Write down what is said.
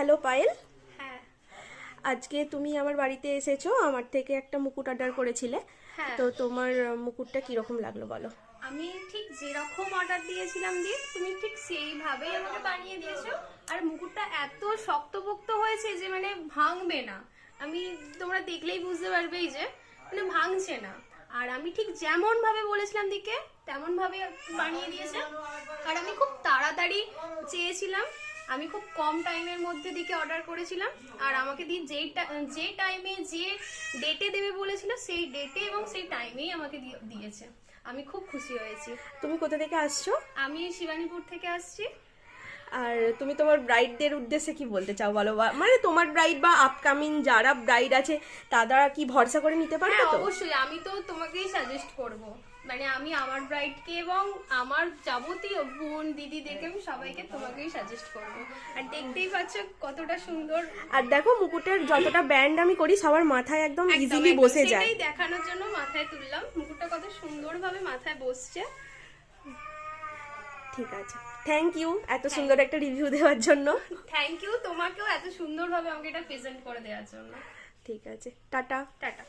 Hello Payel, হ্যাঁ আজকে তুমি আমার বাড়িতে এসেছো, আমার থেকে একটা মুকুট অর্ডার করেছিলে। হ্যাঁ তো তোমার মুকুটটা কিরকম লাগলো বলো। আমি ঠিক যেরকম অর্ডার দিয়েছিলাম তুমি ঠিক সেইভাবেই আমাকে বানিয়ে দিয়েছো। আর মুকুটটা এত শক্তপোক্ত হয়েছে যে মানে ভাঙবে না। আমি তোমরা দেখলেই বুঝতে পারবে এই যে মানে ভাঙছে না। আর আমি ঠিক যেমন ভাবে বলেছিলাম তেমন ভাবে বানিয়ে দিয়েছে। আর আমি খুব তাড়াতাড়ি চেয়েছিলাম, আমি খুব কম টাইমের মধ্যে অর্ডার করেছিলাম। আর আমাকে দিয়ে যে টাইমে যে ডেটে দেবে বলেছিল সেই ডেটে এবং সেই টাইমেই আমাকে দিয়েছে। আমি খুব খুশি হয়েছি। তুমি কোথা থেকে আসছো? আমি শিবানীপুর থেকে আসছি। আর তুমি তোমার ব্রাইডদের উদ্দেশ্যে কি বলতে চাও বলো, মানে তোমার ব্রাইড বা আপকামিং যারা ব্রাইড আছে তারা কি ভরসা করে নিতে পারবে? তো অবশ্যই আমি তো তোমাকেই সাজেস্ট করব, মানে আমি আমার ব্রাইডকে এবং আমার যাবতীয় বোন দিদিদেরকে আমি সবাইকে তোমাকেই সাজেস্ট করব। আর দেখতেই পাচ্ছ কতটা সুন্দর। আর দেখো মুকুটের যতটা ব্যান্ড আমি করি সবার মাথায় একদম ইজিলি বসে যায়। সেটাই দেখানোর জন্য মাথায় তুললাম। মুকুটটা কত সুন্দরভাবে মাথায় বসছে। ঠিক আছে, থ্যাংক ইউ এত সুন্দর একটা রিভিউ দেওয়ার জন্য। থ্যাংক ইউ তোমাকেও এত সুন্দরভাবে আমাকে এটা প্রেজেন্ট করে দেওয়ার জন্য। ঠিক আছে, টাটা। টাটা।